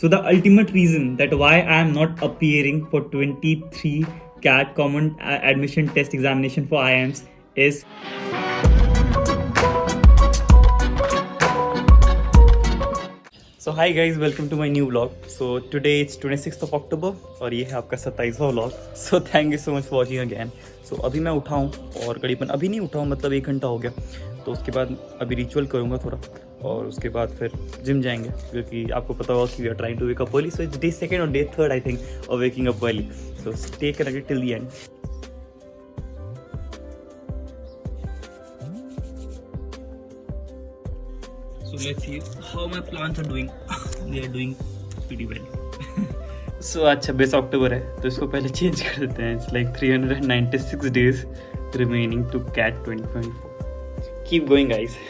So the ultimate reason that why I am not appearing for 23 CAT common admission test examination for IIMs is So hi guys, welcome to my new vlog. So today it's 26th of October और ये है आपका 27वां vlog. So thank you so much for watching again. So अभी मैं उठा हूँ और करीबन अभी नहीं उठा हूँ, मतलब 1 घंटा हो गया. तो उसके बाद अभी रिचुअल करूँगा थोड़ा और उसके बाद फिर जिम जाएंगे, क्योंकि आपको पता होगा कि we are trying to wake up early. So it's day second और day third I think of waking up early. So stay connected till the end. So let's see how my plants are doing. They are doing pretty well. So आज 26 अक्टूबर है तो इसको पहले change कर देते हैं. It's like 396 days remaining to CAT 2024. Keep going guys.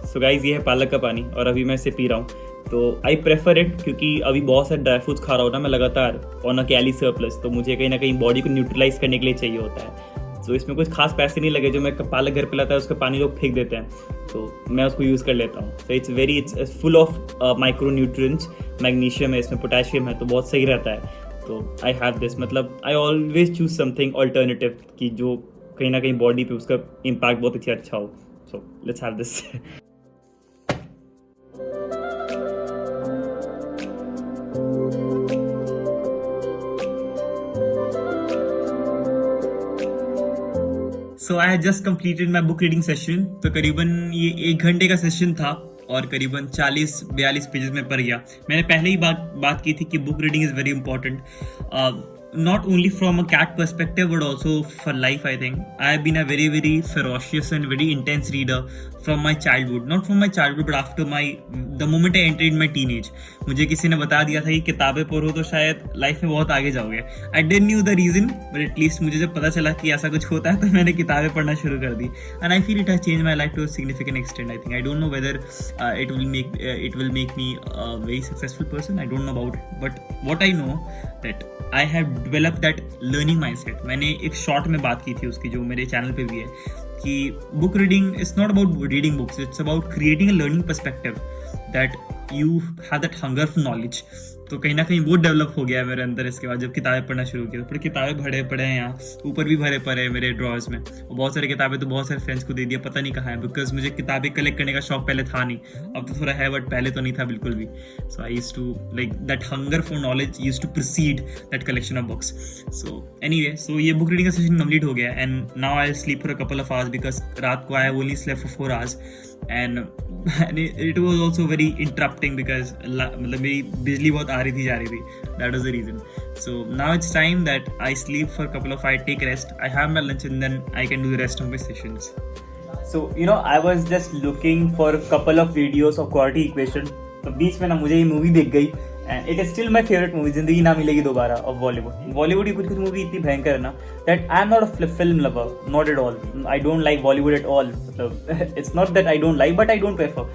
So guys ये है पालक का पानी और अभी मैं इसे पी रहा हूँ. तो आई प्रेफर इट क्योंकि अभी बहुत सारे ड्राई फ्रूट्स खा रहा हूँ ना मैं लगातार ऑन अ कैली सरप्लस, तो मुझे कहीं ना कहीं बॉडी को न्यूट्रलाइज करने के लिए चाहिए होता है. तो इसमें कुछ खास पैसे नहीं लगे. जो मैं पालक घर पे लाता है उसका पानी लोग फेंक देते हैं, तो मैं उसको यूज़ कर लेता हूँ. तो it's full of micro nutrients. Magnesium है इसमें, पोटेशियम है, तो बहुत सही रहता है. तो आई हैव दिस, मतलब I always choose something alternative कि जो कहीं ना कहीं बॉडी पे उसका इम्पैक्ट बहुत ही अच्छा हो. So let's have this. So I had just completed my book reading session. तो करीबन ये 1 घंटे का सेशन था और करीबन 40-42 पेजेस में पढ़ गया. मैंने पहले ही बात की थी कि book reading is very important, not only from a cat perspective but also for life. I think I have been a very ferocious and very intense reader from my childhood, not from my childhood but after the moment I entered my teenage. मुझे किसी ने बता दिया था कि किताबें पढ़ो तो शायद लाइफ में बहुत आगे जाओगे. I didn't knew the reason but at least मुझे जब पता चला कि ऐसा कुछ होता है तो मैंने किताबें पढ़ना शुरू कर दी. And I feel it has changed my life to a significant extent. I think I don't know whether it will make me a very successful person. I don't know about it, but what I know that I have developed that learning mindset. मैंने एक short में बात की थी उसकी, जो मेरे channel पे भी है, कि book reading is not about reading books, it's about creating a learning perspective that you have that hunger for knowledge. तो कहीं ना कहीं वो डेवलप हो गया है मेरे अंदर. इसके बाद जब किताबें पढ़ना शुरू किया, तो किताबें भरे पड़े हैं, यहाँ ऊपर भी भरे पड़े हैं मेरे ड्रॉर्स में. और बहुत सारी किताबें तो बहुत सारे फ्रेंड्स को दे दिया, पता नहीं कहाँ है, बिकॉज मुझे किताबें कलेक्ट करने का शौक पहले था नहीं. अब तो थोड़ा है बट पहले तो नहीं था बिल्कुल भी. So I used to like that hunger for knowledge used to proceed that collection of books. So anyway, so ये बुक रीडिंग का सेशन कंप्लीट हो गया and now I sleep for a couple of hours because रात को I have only slept for 4 hours. and it was also very interrupting because मतलब मेरी बिजली बहुत आ रही थी जा रही थी. That was the reason. So now it's time that I sleep for a couple of hours, take rest. I have my lunch and then I can do the rest of my sessions. So you know I was just looking for a couple of videos of quadratic equation. तो बीच में ना मुझे ये movie दिख गई and it is still my favourite movie, जिंदगी ना मिलेगी दोबारा, ऑफ बॉलीवुड की कुछ मूवी इतनी भयंकर है ना that I am not a film lover, not at all. I don't like Bollywood at all. मतलब it's not that I don't like but I don't prefer.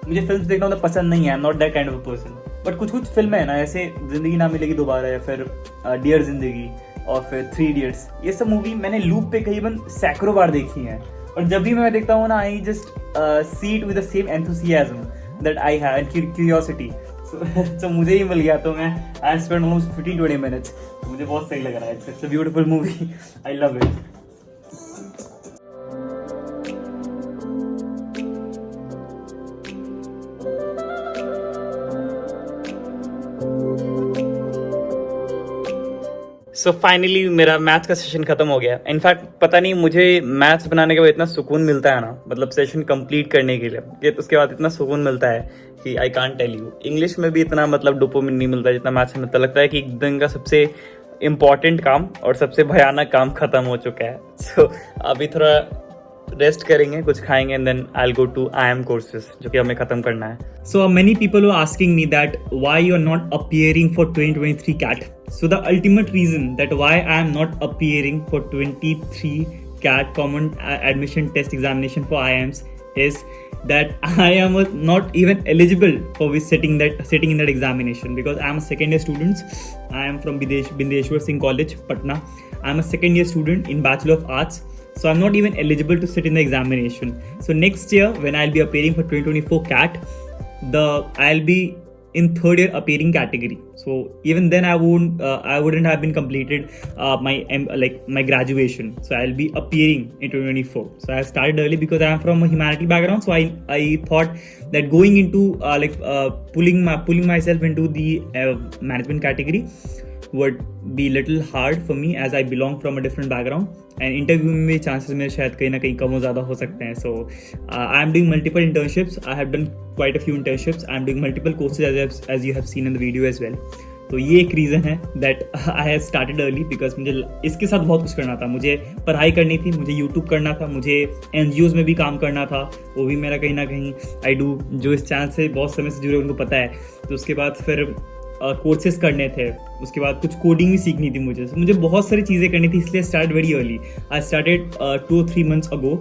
मुझे फिल्म देखना तो पसंद नहीं है. I am not that kind of a person. But कुछ फिल्में है ना, जैसे जिंदगी ना मिलेगी दोबारा या फिर डियर जिंदगी और फिर 3 Idiots, ये सब मूवी मैंने लूप पे करीबन सैकड़ों बार देखी हैं. और जब भी मैं देखता हूँ ना, I just see it with the same enthusiasm that I have and curiosity. तो मुझे ही मिल गया, तो मैं आई स्पेंड ऑलमोस्ट 15-20 minutes. तो मुझे बहुत सही लग रहा है. It's a beautiful movie. I love it. So finally मेरा मैथ्स का सेशन खत्म हो गया. इनफैक्ट पता नहीं मुझे मैथ्स बनाने के बाद इतना सुकून मिलता है ना, मतलब सेशन कंप्लीट करने के लिए, कि उसके बाद इतना सुकून मिलता है कि I can't tell you. English में भी इतना मतलब डोपामिन नहीं मिलता जितना मैथ्स में मिलता. लगता है कि एक दिन का सबसे इम्पॉर्टेंट काम और सबसे भयानक काम खत्म हो चुका है. सो अभी थोड़ा रेस्ट करेंगे, कुछ खाएंगे, and then I will go to IIM courses जो कि हमें खत्म करना है. So many people were asking me that why you are not appearing for 2023 CAT. So the ultimate reason that why I am not appearing for 23 CAT Common Admission Test Examination for IIMs is that I am not even eligible for sitting in that examination, because I am a second year student. I am from Bindeshwar Singh College, Patna. I am a second year student in Bachelor of Arts. So I'm not even eligible to sit in the examination. So next year when I'll be appearing for 2024 CAT, I'll be in third year appearing category. So even then I wouldn't have been completed my graduation. So I'll be appearing in 2024. So I started early because I am from a humanity background. So I thought that going into pulling myself into the management category would be little hard for me, as I belong from a different background, and interview में भी chances मेरे शायद कहीं ना कहीं कम हो ज़्यादा हो सकते हैं. So I am doing multiple internships. I have done quite a few internships. I am doing multiple courses as you have seen in the video as well. तो ये एक रीज़न है that I have started early, because मुझे इसके साथ बहुत कुछ करना था. मुझे पढ़ाई करनी थी, मुझे यूट्यूब करना था, मुझे NGOs में भी काम करना था, वो भी मेरा कहीं ना कहीं आई डू, जो इस चैनल से बहुत समय से जुड़े उनको पता है. तो उसके बाद फिर कोर्सेज करने थे, उसके बाद कुछ कोडिंग भी सीखनी थी मुझे बहुत सारी चीज़ें करनी थी. इसलिए start very early. I started 2-3 months ago,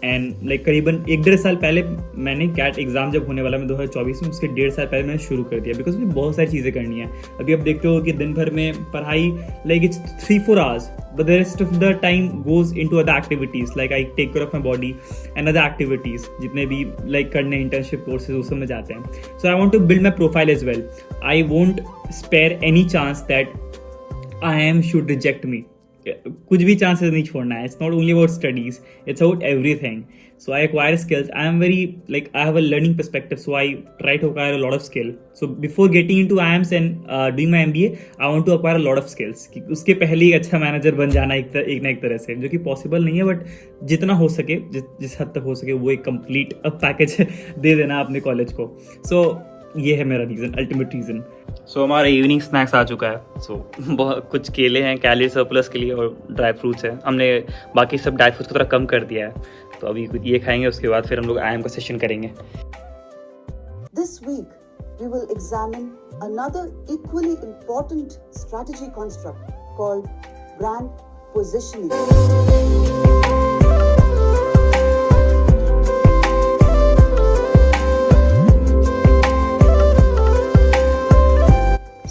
and करीबन 1-1.5 साल पहले मैंने CAT एग्जाम जब होने वाला मैं 2024 में, उसके 1.5 साल पहले मैंने शुरू कर दिया, बिकॉज मुझे बहुत सारी चीज़ें करनी है. अभी आप देखते हो कि दिन भर में पढ़ाई it's 3-4 hours, but the rest of the time goes into other activities, like I take care of my body and other activities, जितने भी करने इंटर्नशिप कोर्सेज उस में जाते हैं. So I want to build my profile as well. I won't spare any chance that IIM should reject me. कुछ भी chances नहीं छोड़ना है. It's not only about studies, it's about everything. So I acquire skills. I am very I have a learning perspective, so I try to acquire a lot of skill. So before getting into IIMs and doing my MBA, I want to acquire a lot of skills. उसके पहले ही अच्छा manager बन जाना एक ना एक तरह से, जो कि पॉसिबल नहीं है, बट जितना हो सके, जिस हद तक हो सके, वो एक कंप्लीट पैकेज दे देना अपने कॉलेज को. सो ये है मेरा रीज़न, अल्टीमेट रीज़न. सो हमारा इवनिंग स्नैक्स आ चुका है. सो बहुत कुछ केले हैं कैलोरी सरप्लस के लिए, और ड्राई फ्रूट्स हैं. हमने बाकी सब ड्राई फ्रूट्स को थोड़ा कम कर दिया है, तो अभी ये खाएंगे, उसके बाद फिर हम लोग IIM का सेशन करेंगे. This week we will examine another equally important strategy construct called brand positioning.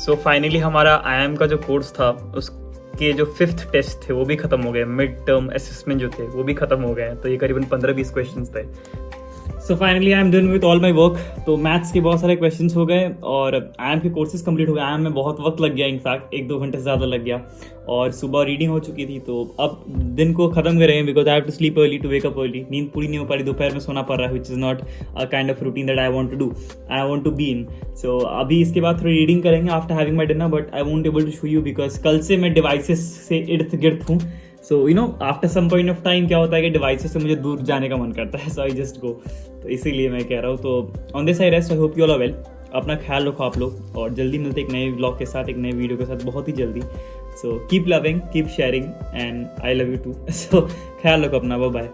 So finally हमारा IIM का जो कोर्स था, उसके जो 5th टेस्ट थे वो भी खत्म हो गए. मिड टर्म असेसमेंट जो थे वो भी खत्म हो गए. तो ये करीबन 15-20 क्वेश्चंस थे. So finally I am done with all my work. तो मैथ्स के बहुत सारे क्वेश्चंस हो गए और IIM के कोर्सेज कंप्लीट हो गए. IIM में बहुत वक्त लग गया, इनफैक्ट 1-2 घंटे से ज़्यादा लग गया, और सुबह रीडिंग हो चुकी थी. तो अब दिन को ख़त्म करेंगे, because I have to sleep early to wake up early. नींद पूरी नहीं हो पा रही, दोपहर में सोना पड़ रहा है, which is not a kind of routine that I want to do, I want to be in. So अभी इसके बाद थोड़ी रीडिंग करेंगे after having my dinner, but I won't able to show you, because कल से मैं devices से इर्द गिर्द हूँ. So you know after some point of time क्या होता है कि डिवाइसेस से मुझे दूर जाने का मन करता है. So I just go. तो इसीलिए मैं कह रहा हूँ. तो on this I rest. I hope you all are well. अपना ख्याल रखो आप लोग, और जल्दी मिलते एक नए व्लॉग के साथ, एक नए वीडियो के साथ, बहुत ही जल्दी. So keep loving, keep sharing, and I love you too. So ख्याल रखो अपना. Bye bye.